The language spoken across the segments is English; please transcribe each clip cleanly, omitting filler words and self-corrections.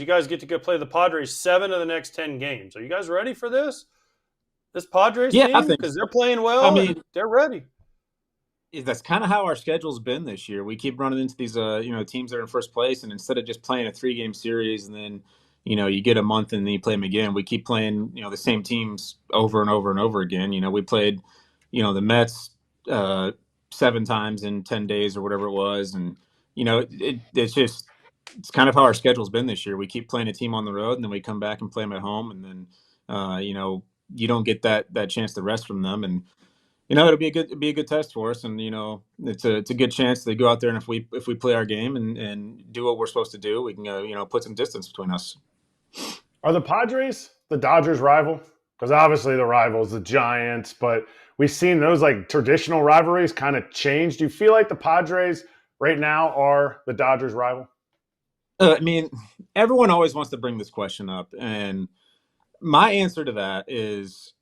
You guys get to go play the Padres 7 of the next 10 games. Are you guys ready for this? This Padres Yeah, I team? think Because so. they're playing I well and mean, they're ready. that's kind of how our schedule's been this year. We keep running into these, teams that are in first place, and instead of just playing a 3-game series and then, you get a month and then you play them again, we keep playing, the same teams over and over and over again. We played, the Mets 7 times in 10 days or whatever it was, and it's kind of how our schedule's been this year. We keep playing a team on the road, and then we come back and play them at home, and then, you don't get that chance to rest from them, and it'll be a good test for us, and it's a good chance to go out there, and if we play our game and do what we're supposed to do, we can put some distance between us. Are the Padres the Dodgers' rival? Because obviously the rivals, the Giants, but we've seen those like traditional rivalries kind of change. Do you feel like the Padres right now are the Dodgers' rival? I mean, everyone always wants to bring this question up, and my answer to that is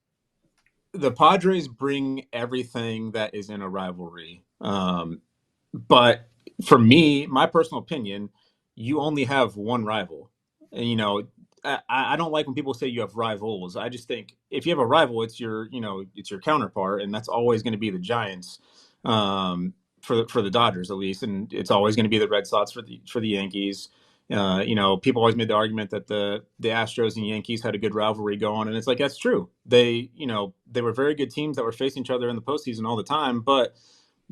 the Padres bring everything that is in a rivalry. But for me, my personal opinion, you only have one rival. And, I don't like when people say you have rivals. I just think if you have a rival, it's your counterpart, and that's always going to be the Giants, for the Dodgers at least, and it's always going to be the Red Sox for the Yankees. People always made the argument that the Astros and Yankees had a good rivalry going, and it's like that's true. They were very good teams that were facing each other in the postseason all the time, but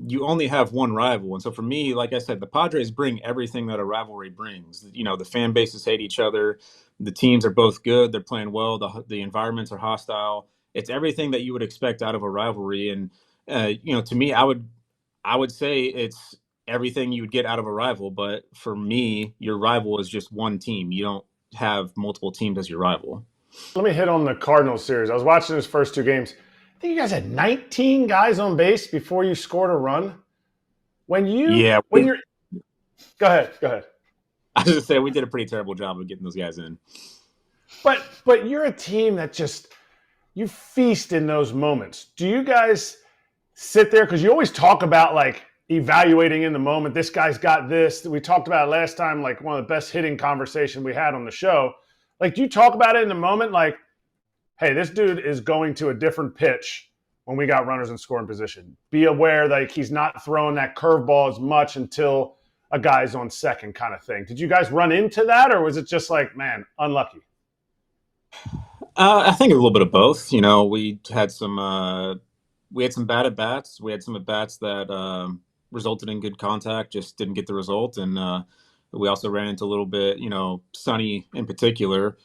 you only have one rival. And so for me, like I said, the Padres bring everything that a rivalry brings. The fan bases hate each other. The teams are both good. They're playing well. The environments are hostile. It's everything that you would expect out of a rivalry. And to me, I would say it's everything you would get out of a rival. But for me, your rival is just one team. You don't have multiple teams as your rival. Let me hit on the Cardinals series. I was watching those first two games. I think you guys had 19 guys on base before you scored a run. Yeah, When you're Go ahead, go ahead. I was just say we did a pretty terrible job of getting those guys in. But you're a team that just you feast in those moments. Do you guys sit there because you always talk about like evaluating in the moment? This guy's got this. We talked about it last time, like one of the best hitting conversations we had on the show. Like, do you talk about it in the moment? Like, hey, this dude is going to a different pitch when we got runners in scoring position. Be aware that he's not throwing that curveball as much until a guy's on second, kind of thing. Did you guys run into that, or was it just like, man, unlucky? I think a little bit of both. We had some bad at bats. We had some at bats that resulted in good contact, just didn't get the result, and we also ran into a little bit. Sonny in particular.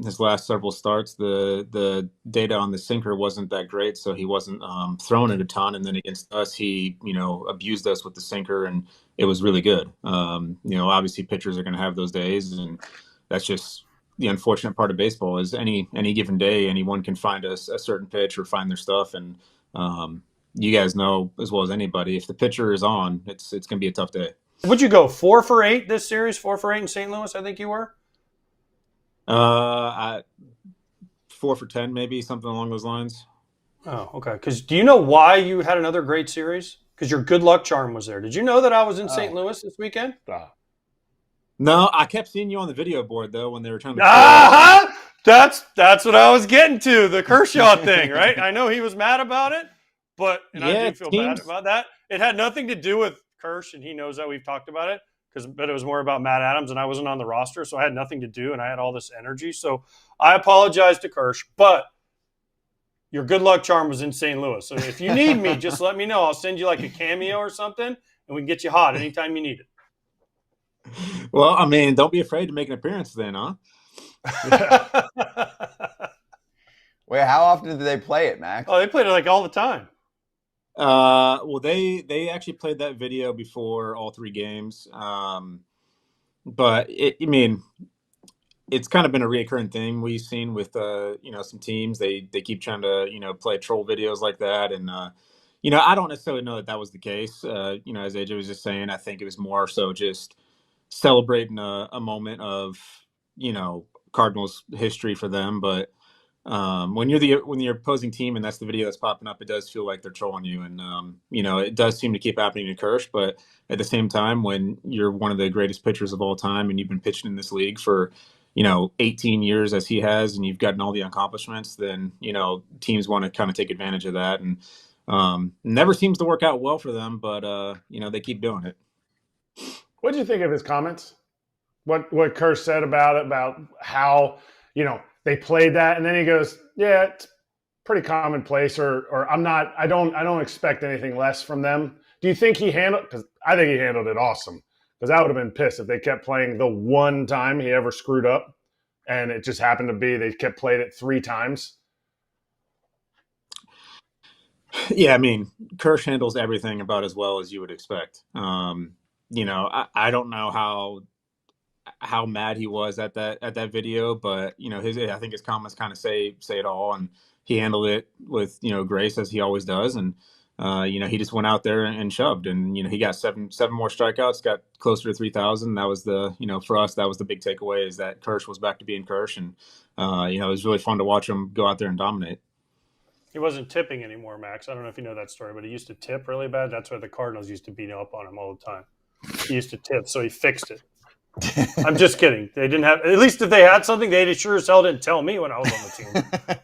His last several starts, the data on the sinker wasn't that great, so he wasn't throwing it a ton. And then against us, he abused us with the sinker, and it was really good. Obviously pitchers are going to have those days, and that's just the unfortunate part of baseball is any given day, anyone can find a certain pitch or find their stuff. And you guys know as well as anybody, if the pitcher is on, it's going to be a tough day. Would you go 4 for 8 this series? 4 for 8 in St. Louis, I think you were. 4 for 10, maybe something along those lines. Oh, okay. Because do you know why you had another great series? Because your good luck charm was there. Did you know that I was in St. Louis this weekend? No, I kept seeing you on the video board though when they were trying to. That's what I was getting to, the Kershaw thing, right? I know he was mad about it, and I do feel bad about that. It had nothing to do with Kersh, and he knows that we've talked about it. But it was more about Matt Adams, and I wasn't on the roster, so I had nothing to do, and I had all this energy. So I apologize to Kersh, but your good luck charm was in St. Louis. So if you need me, just let me know. I'll send you like a cameo or something, and we can get you hot anytime you need it. Well, I mean, don't be afraid to make an appearance then, huh? Wait, how often do they play it, Max? Oh, they played it like all the time. Well, they actually played that video before all 3 games. But it's kind of been a reoccurring thing we've seen with some teams. They keep trying to play troll videos like that, and I don't necessarily know that was the case. As AJ was just saying, I think it was more so just celebrating a moment of Cardinals history for them. But when you're the opposing team and that's the video that's popping up, it does feel like they're trolling you, and it does seem to keep happening to Kersh. But at the same time, when you're one of the greatest pitchers of all time and you've been pitching in this league for 18 years as he has, and you've gotten all the accomplishments, then teams want to kind of take advantage of that, and never seems to work out well for them, but they keep doing it. What did you think of his comments? What Kersh said about it, about how they played that, and then he goes, "Yeah, it's pretty commonplace," or I don't expect anything less from them. Do you think he handled? Because I think he handled it awesome. Because I would have been pissed if they kept playing the one time he ever screwed up, and it just happened to be they kept playing it 3 times. Yeah, I mean, Kersh handles everything about as well as you would expect. I don't know how mad he was at that video, but I think his comments kind of say it all, and he handled it with grace, as he always does, and he just went out there and shoved, and he got seven more strikeouts, got closer to 3,000. That was the for us, that was the big takeaway, is that Kersh was back to being Kersh, and it was really fun to watch him go out there and dominate. He wasn't tipping anymore, Max. I don't know if you know that story, but he used to tip really bad. That's why the Cardinals used to beat up on him all the time. He used to tip, so he fixed it. I'm just kidding. They didn't have. At least if they had something, they sure as hell didn't tell me when I was on the team.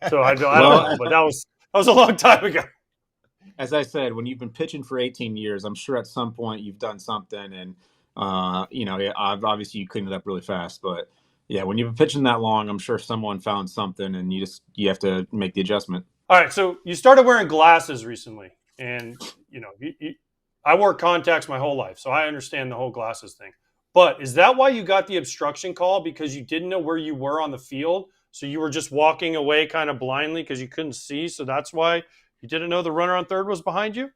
So I don't know, but that was a long time ago. As I said, when you've been pitching for 18 years, I'm sure at some point you've done something, and obviously you cleaned it up really fast. But yeah, when you've been pitching that long, I'm sure someone found something, and you have to make the adjustment. All right, so you started wearing glasses recently, and I wore contacts my whole life, so I understand the whole glasses thing. But is that why you got the obstruction call? Because you didn't know where you were on the field, so you were just walking away kind of blindly because you couldn't see, so that's why you didn't know the runner on third was behind you?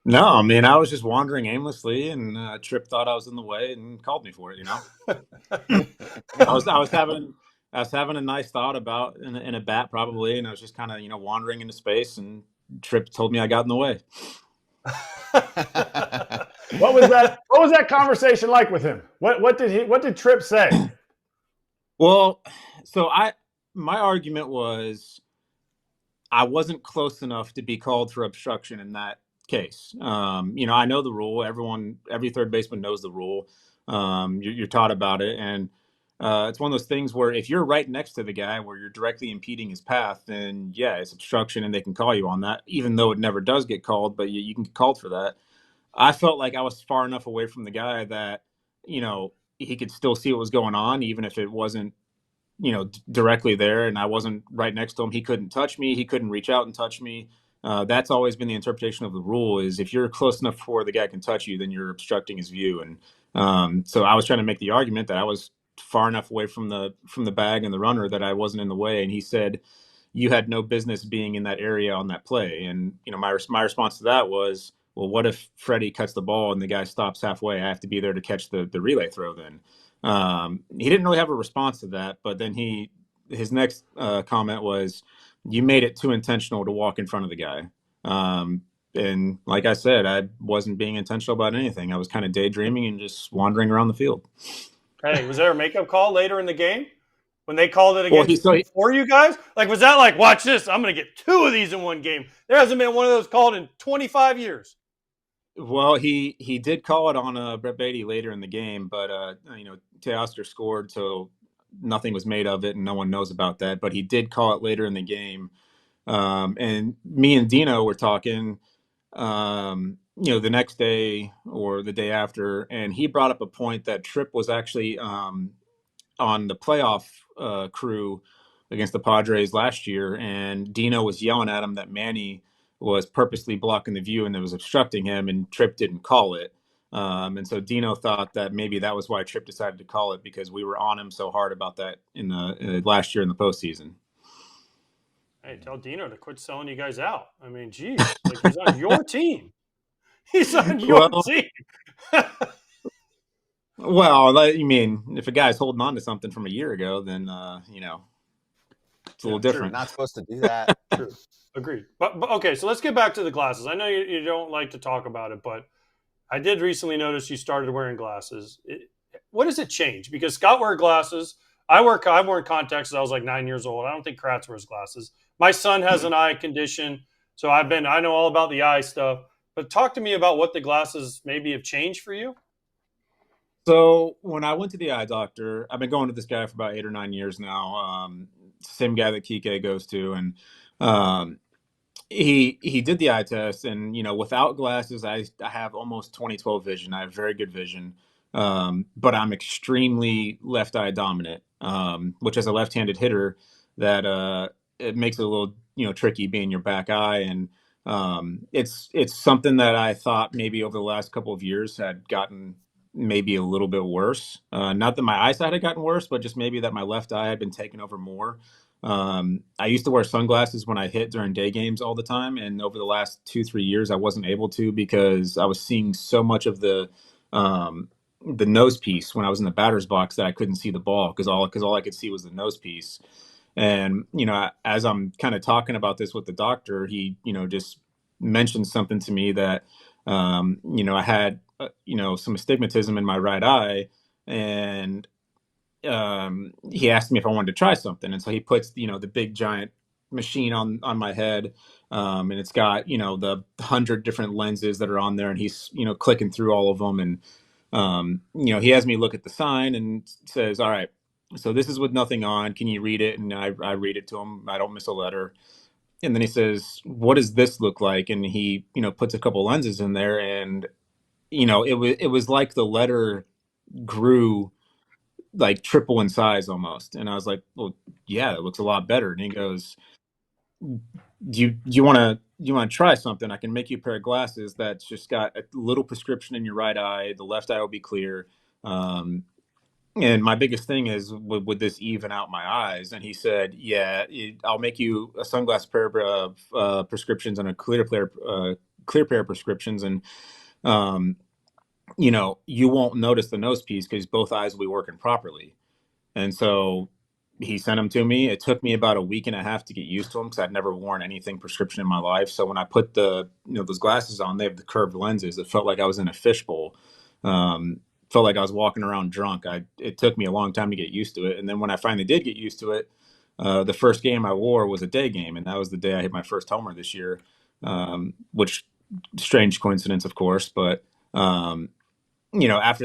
No, I mean, I was just wandering aimlessly, and Tripp thought I was in the way and called me for it. I was having a nice thought about in a bat probably, and I was just kind of wandering into space, and Tripp told me I got in the way. What was that conversation like with him? What did Tripp say? Well, so my argument was I wasn't close enough to be called for obstruction in that case. I know the rule. Every third baseman knows the rule. You're taught about it, and it's one of those things where if you're right next to the guy where you're directly impeding his path, then yeah, it's obstruction, and they can call you on that, even though it never does get called, but you can get called for that. I felt like I was far enough away from the guy that he could still see what was going on, even if it wasn't directly there, and I wasn't right next to him. He couldn't touch me. He couldn't reach out and touch me. That's always been the interpretation of the rule, is if you're close enough before the guy can touch you, then you're obstructing his view. And so I was trying to make the argument that I was far enough away from the bag and the runner that I wasn't in the way. And he said, you had no business being in that area on that play. And my response to that was, well, what if Freddie cuts the ball and the guy stops halfway? I have to be there to catch the relay throw then. He didn't really have a response to that, but then his next comment was, you made it too intentional to walk in front of the guy. And like I said, I wasn't being intentional about anything. I was kind of daydreaming and just wandering around the field. Hey, was there a makeup call later in the game when they called it again for you guys? Like, was that like, watch this, I'm going to get 2 of these in one game? There hasn't been one of those called in 25 years. Well, he did call it on Brett Beatty later in the game, but Teoscar scored, so nothing was made of it, and no one knows about that. But he did call it later in the game, and me and Dino were talking, the next day or the day after, and he brought up a point that Tripp was actually on the playoff crew against the Padres last year, and Dino was yelling at him that Manny was purposely blocking the view and it was obstructing him, and Tripp didn't call it. And so Dino thought that maybe that was why Tripp decided to call it, because we were on him so hard about that in the last year in the postseason. Hey, tell Dino to quit selling you guys out. I mean, geez, like, he's on your team. He's on your team. Well, I mean, if a guy's holding on to something from a year ago, then it's a little different. True. Not supposed to do that. True. Agreed. But okay, so let's get back to the glasses. I know you don't like to talk about it, but I did recently notice you started wearing glasses. What does it change? Because Scott wears glasses. I've worn contacts since I was like 9 years old. I don't think Kratz wears glasses. My son has an eye condition, so I know all about the eye stuff. But talk to me about what the glasses maybe have changed for you. So when I went to the eye doctor, I've been going to this guy for about 8 or 9 years now. Same guy that Kike goes to, and um, he did the eye test, and without glasses, I have almost 20/12 vision. I have very good vision, but I'm extremely left eye dominant, which as a left-handed hitter, that it makes it a little tricky being your back eye, and it's something that I thought maybe over the last couple of years had gotten maybe a little bit worse. Not that my eyesight had gotten worse, but just maybe that my left eye had been taking over more. I used to wear sunglasses when I hit during day games all the time, and over the last 2-3 years, I wasn't able to because I was seeing so much of the nose piece when I was in the batter's box that I couldn't see the ball because all I could see was the nose piece. And as I'm kind of talking about this with the doctor, he just mentioned something to me that I had some astigmatism in my right eye, and he asked me if I wanted to try something, and so he puts the big giant machine on my head, and it's got the 100 different lenses that are on there, and he's clicking through all of them, and he has me look at the sign and says, "All right, so this is with nothing on. Can you read it?" And I read it to him. I don't miss a letter. And then he says, "What does this look like?" And he puts a couple lenses in there, and it was like the letter grew like triple in size almost. And I was like, "Well, yeah, it looks a lot better." And he goes, do you want to try something? I can make you a pair of glasses that's just got a little prescription in your right eye. The left eye will be clear. And my biggest thing is, would this even out my eyes? And he said, "Yeah, I'll make you a sunglass pair of prescriptions and a clear pair of prescriptions, and you won't notice the nose piece because both eyes will be working properly." And so he sent them to me. It took me about a week and a half to get used to them because I'd never worn anything prescription in my life. So when I put those glasses on, they have the curved lenses. It felt like I was in a fishbowl. Felt like I was walking around drunk. It took me a long time to get used to it. And then when I finally did get used to it, the first game I wore was a day game, and that was the day I hit my first homer this year, which strange coincidence, of course. But after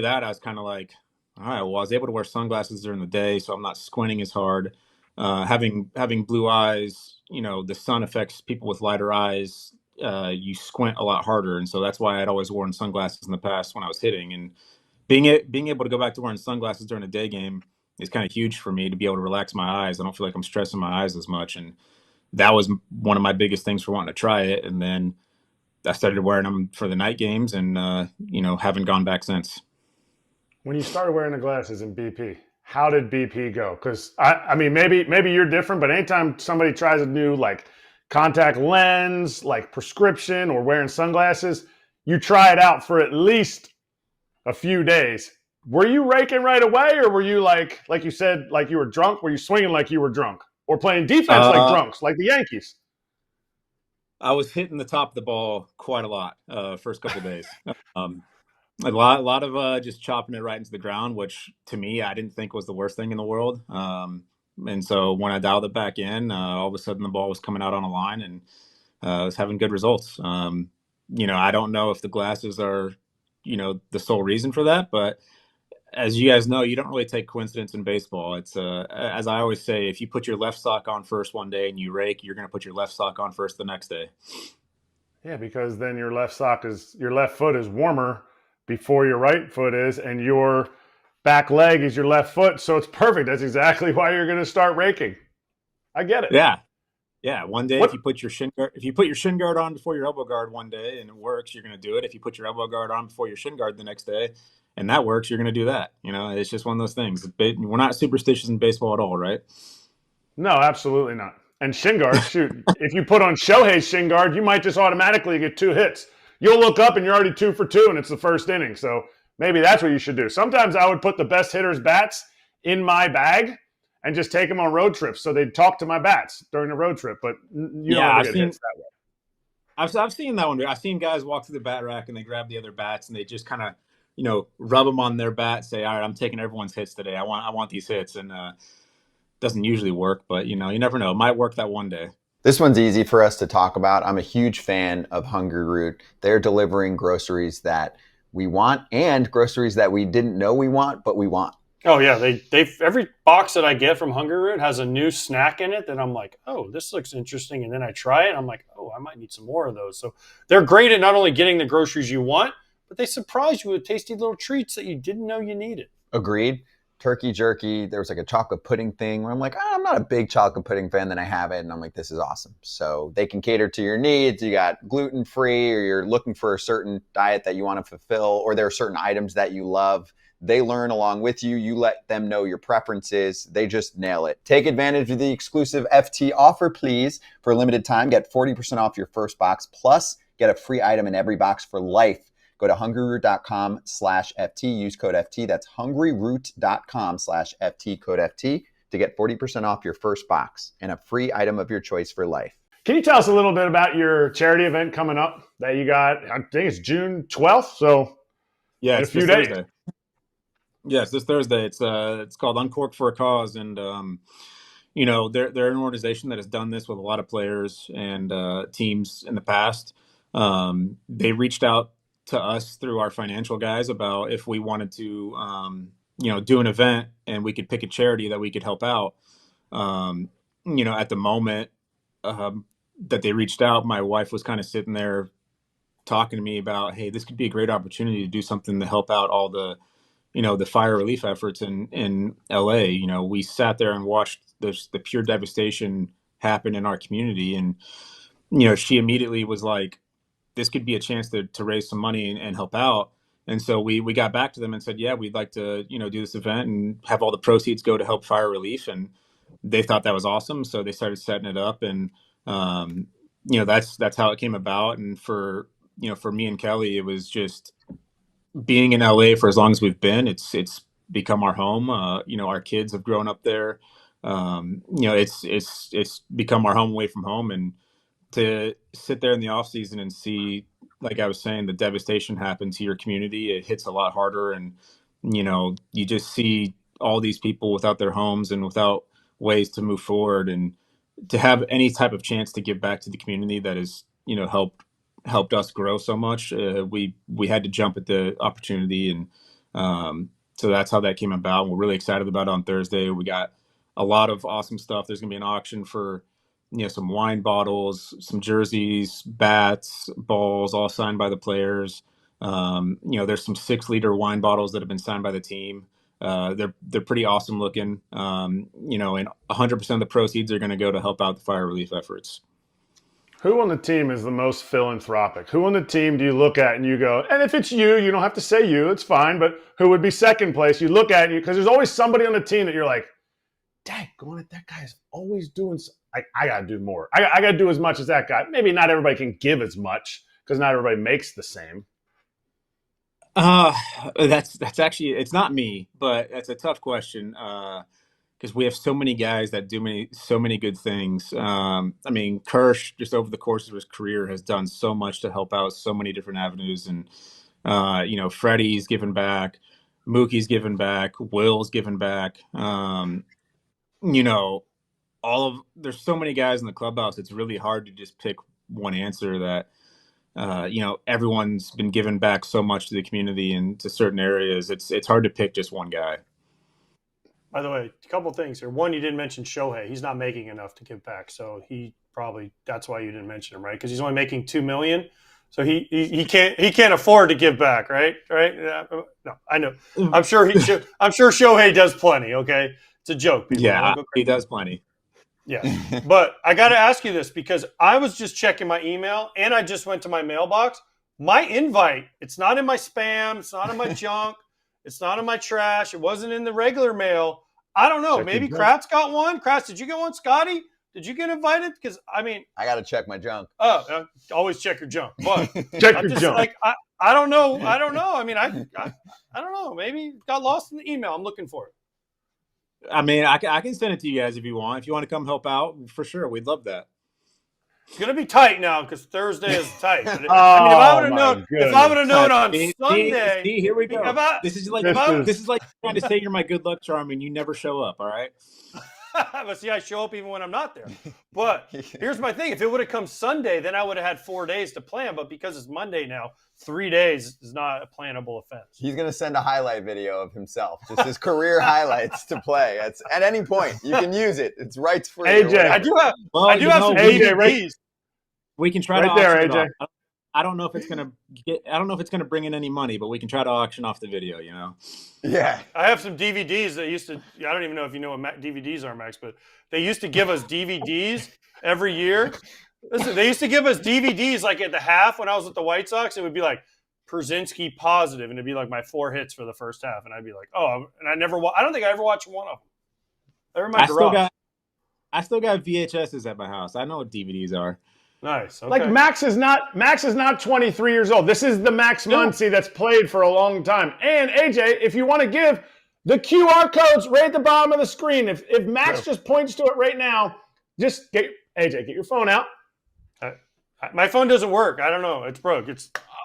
that, I was kind of like, all right, well, I was able to wear sunglasses during the day, so I'm not squinting as hard. Having blue eyes, the sun affects people with lighter eyes. You squint a lot harder, and so that's why I'd always worn sunglasses in the past when I was hitting. And being able to go back to wearing sunglasses during a day game is kind of huge for me to be able to relax my eyes. I don't feel like I'm stressing my eyes as much, and that was one of my biggest things for wanting to try it. And then I started wearing them for the night games, and haven't gone back since. When you started wearing the glasses in BP, how did BP go? Because I mean, maybe you're different, but anytime somebody tries a new like contact lens, like prescription, or wearing sunglasses, you try it out for at least a few days. Were you raking right away, or were you like you said, like you were drunk? Were you swinging like you were drunk, or playing defense like drunks, like the Yankees? I was hitting the top of the ball quite a lot first couple of days. A lot of just chopping it right into the ground, which to me I didn't think was the worst thing in the world. And so when I dialed it back in, all of a sudden the ball was coming out on a line, and I was having good results. I don't know if the glasses are, the sole reason for that, but as you guys know, you don't really take coincidence in baseball. It's as I always say, if you put your left sock on first one day and you rake, you're going to put your left sock on first the next day. Yeah, because then your left foot is warmer before your right foot is, and your back leg is your left foot. So it's perfect. That's exactly why you're going to start raking. I get it. Yeah. One day, if you put your shin guard on before your elbow guard one day and it works, you're going to do it. If you put your elbow guard on before your shin guard the next day and that works, you're going to do that. It's just one of those things. We're not superstitious in baseball at all, right? No, absolutely not. And shin guard, shoot, if you put on Shohei's shin guard, you might just automatically get 2 hits. You'll look up and you're already 2 for 2, and it's the first inning. So maybe that's what you should do. Sometimes I would put the best hitters' bats in my bag and just take them on road trips, so they'd talk to my bats during the road trip. But you don't ever get hits that way. I've seen that one. I've seen guys walk through the bat rack and they grab the other bats and they just kind of rub them on their bat, say, all right, I'm taking everyone's hits today. I want these hits. And doesn't usually work, but you never know. It might work that one day. This one's easy for us to talk about. I'm a huge fan of Hungry Root. They're delivering groceries that we want and groceries that we didn't know we want, but we want. Oh yeah, they every box that I get from Hungry Root has a new snack in it that I'm like, oh, this looks interesting, and then I try it, and I'm like, oh, I might need some more of those. So they're great at not only getting the groceries you want, but they surprise you with tasty little treats that you didn't know you needed. Agreed. Turkey jerky. There was like a chocolate pudding thing where I'm like, I'm not a big chocolate pudding fan, then I have it, and I'm like, this is awesome. So they can cater to your needs. You got gluten-free, or you're looking for a certain diet that you want to fulfill, or there are certain items that you love. They learn along with you. You let them know your preferences. They just nail it. Take advantage of the exclusive FT offer, please. For a limited time, get 40% off your first box, plus get a free item in every box for life. Go to hungryroot.com/FT. Use code FT. That's hungryroot.com/FT, code FT, to get 40% off your first box and a free item of your choice for life. Can you tell us a little bit about your charity event coming up that you got? I think it's June 12th. So yeah, it's a few days. Thursday. Yes, this Thursday. It's called Uncork for a Cause, and they're an organization that has done this with a lot of players and teams in the past. They reached out to us through our financial guys about if we wanted to, do an event and we could pick a charity that we could help out. At the moment that they reached out, my wife was kind of sitting there talking to me about, hey, this could be a great opportunity to do something to help out all the, the fire relief efforts in LA. We sat there and watched the pure devastation happen in our community. And, she immediately was like, this could be a chance to raise some money and help out. And so we got back to them and said, yeah, we'd like to, do this event and have all the proceeds go to help fire relief. And they thought that was awesome. So they started setting it up, and, that's how it came about. And for me and Kelly, it was just being in LA for as long as we've been, it's become our home. Our kids have grown up there. It's become our home away from home. And to sit there in the off season and see, like I was saying, the devastation happen to your community, it hits a lot harder. And, you just see all these people without their homes and without ways to move forward, and to have any type of chance to give back to the community that has, helped us grow so much. We had to jump at the opportunity. And so that's how that came about. We're really excited about it on Thursday. We got a lot of awesome stuff. There's going to be an auction for, some wine bottles, some jerseys, bats, balls, all signed by the players. There's some 6-liter wine bottles that have been signed by the team. They're pretty awesome looking. And 100% of the proceeds are going to go to help out the fire relief efforts. Who on the team is the most philanthropic? Who on the team do you look at and you go, and if it's you don't have to say you, it's fine, but who would be second place? You look at you, because there's always somebody on the team that you're like, dang, that guy's always doing I got to do more. I got to do as much as that guy. Maybe not everybody can give as much because not everybody makes the same. That's actually, it's not me, but that's a tough question because we have so many guys that do so many good things. Kirsch, just over the course of his career, has done so much to help out so many different avenues. And, Freddie's given back, Mookie's given back, Will's given back. There's so many guys in the clubhouse. It's really hard to just pick one answer that, everyone's been given back so much to the community and to certain areas. It's hard to pick just one guy. By the way, a couple of things here. One, you didn't mention Shohei. He's not making enough to give back. So that's why you didn't mention him, right? Because he's only making $2 million. So he can't afford to give back, right? Right? No, I know. I'm sure Shohei does plenty. Okay. It's a joke. People. Yeah, he does plenty. Yeah. But I got to ask you this, because I was just checking my email and I just went to my mailbox. My invite, it's not in my spam. It's not in my junk. It's not in my trash. It wasn't in the regular mail. I don't know. Maybe Kratz got one. Kratz, did you get one? Scotty, did you get invited? Because, I got to check my junk. Always check your junk. But check your junk. I don't know. I don't know. I don't know. Maybe it got lost in the email. I'm looking for it. I can send it to you guys if you want. If you want to come help out, for sure. We'd love that. It's gonna be tight now because Thursday is tight. But if Oh, I would have known on Sunday, See, here we go. This is like trying to say you're my good luck charm and you never show up. All right. But see, I show up even when I'm not there. But here's my thing: if it would have come Sunday, then I would have had 4 days to plan. But because it's Monday now, 3 days is not a plannable offense. He's gonna send a highlight video of himself, just his career highlights to play. At any point, you can use it. It's rights free. AJ, I do have some AJ, DVDs. right, we can try right to there, auction AJ. it off. I don't know if it's gonna bring in any money, but we can try to auction off the video. You know. Yeah. I have some DVDs that used to. I don't even know if you know what DVDs are, Max, but they used to give us DVDs every year. Listen, they used to give us DVDs like at the half when I was with the White Sox. It would be like Przinski positive, and it'd be like my 4 hits for the first half, and I'd be like, oh, and I don't think I ever watched one of them. They're in my garage. I still got VHSs at my house. I know what DVDs are. Nice. Okay. Like Max is not 23 years old. This is the Max Muncy that's played for a long time. And AJ, if you want to give the QR codes right at the bottom of the screen, if Max just points to it right now, just get your phone out. My phone doesn't work. I don't know. It's broke.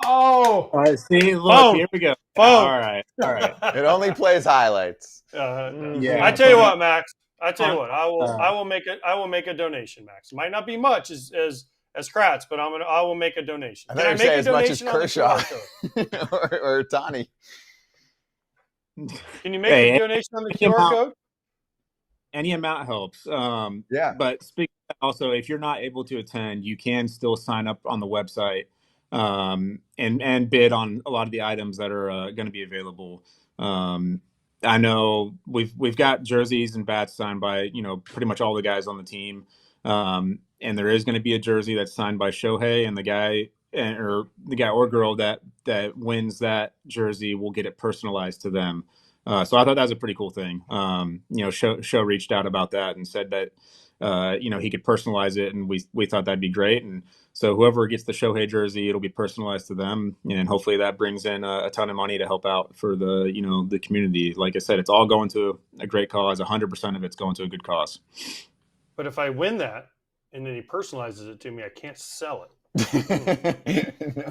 Oh. All right. See, look, phone. Here we go. Phone. All right. It only plays highlights. Yeah. I tell you what, Max. I will make a donation, Max. It might not be much as Kratz, but I will make a donation. Can I make a donation as much as Kershaw or Tani? Can you make a donation on the QR code? Any amount helps. Yeah. But speaking of that, also, if you're not able to attend, you can still sign up on the website and bid on a lot of the items that are going to be available. I know we've got jerseys and bats signed by pretty much all the guys on the team, and there is going to be a jersey that's signed by Shohei, and the guy or girl that wins that jersey will get it personalized to them. So I thought that was a pretty cool thing. Show reached out about that and said that he could personalize it, and we thought that'd be great. And so whoever gets the Shohei jersey, it'll be personalized to them, and hopefully that brings in a ton of money to help out for the community. Like I said, it's all going to a great cause. 100% of it's going to a good cause. But if I win that and then he personalizes it to me, I can't sell it.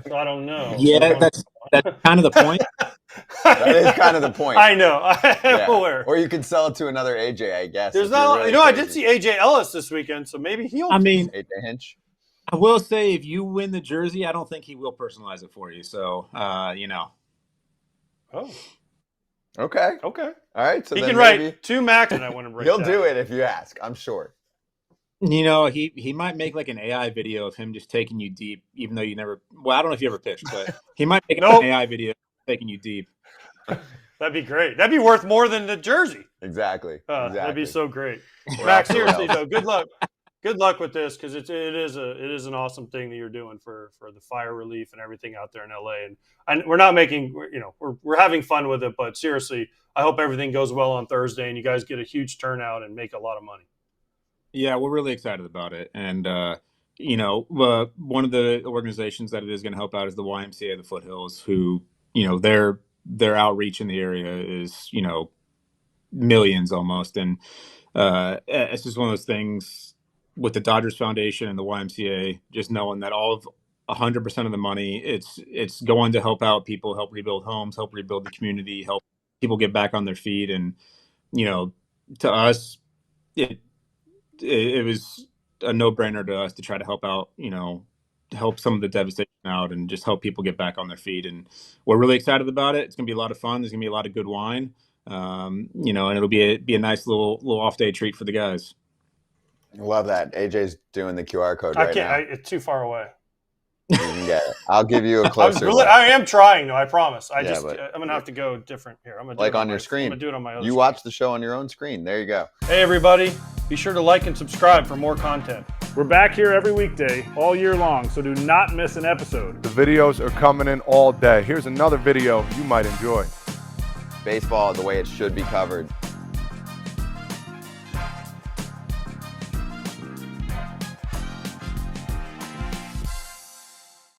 So I don't know. Yeah, that's kind of the point. That is kind of the point. I know. I'm aware. Or you could sell it to another AJ, I guess. There's not. Really I did see AJ Ellis this weekend, so maybe he'll. AJ Hinch. I will say, if you win the jersey, I don't think he will personalize it for you. So, Oh. Okay. Okay. All right. So he then can maybe write to Max, and I want to break. He'll do it if you ask. I'm sure. He might make like an AI video of him just taking you deep, even though you never. Well, I don't know if you ever pitched, but he might make an AI video taking you deep. That'd be great. That'd be worth more than the jersey. Exactly. That'd be so great. Max, seriously though, good luck. Good luck with this, because it is an awesome thing that you're doing for the fire relief and everything out there in LA. And we're not making, we're having fun with it, but seriously, I hope everything goes well on Thursday and you guys get a huge turnout and make a lot of money. Yeah, we're really excited about it. And, one of the organizations that it is going to help out is the YMCA of the Foothills, who, their outreach in the area is, millions almost. And it's just one of those things with the Dodgers Foundation and the YMCA, just knowing that all of 100% of the money, it's going to help out people, help rebuild homes, help rebuild the community, help people get back on their feet. And, to us, it was a no-brainer to us to try to help out, help some of the devastation out and just help people get back on their feet. And we're really excited about it. It's going to be a lot of fun. There's going to be a lot of good wine, and it'll be a nice little off-day treat for the guys. Love that. AJ's doing the QR code right now. It's too far away. You can get it. I'll give you a closer look. I am trying, though. I promise. I'm going to have to go different here. I'm gonna do like on your screen. I'm going to do it on my other You screen. watch the show on your own screen. There you go. Hey, everybody. Be sure to like and subscribe for more content. We're back here every weekday, all year long, so do not miss an episode. The videos are coming in all day. Here's another video you might enjoy. Baseball the way it should be covered.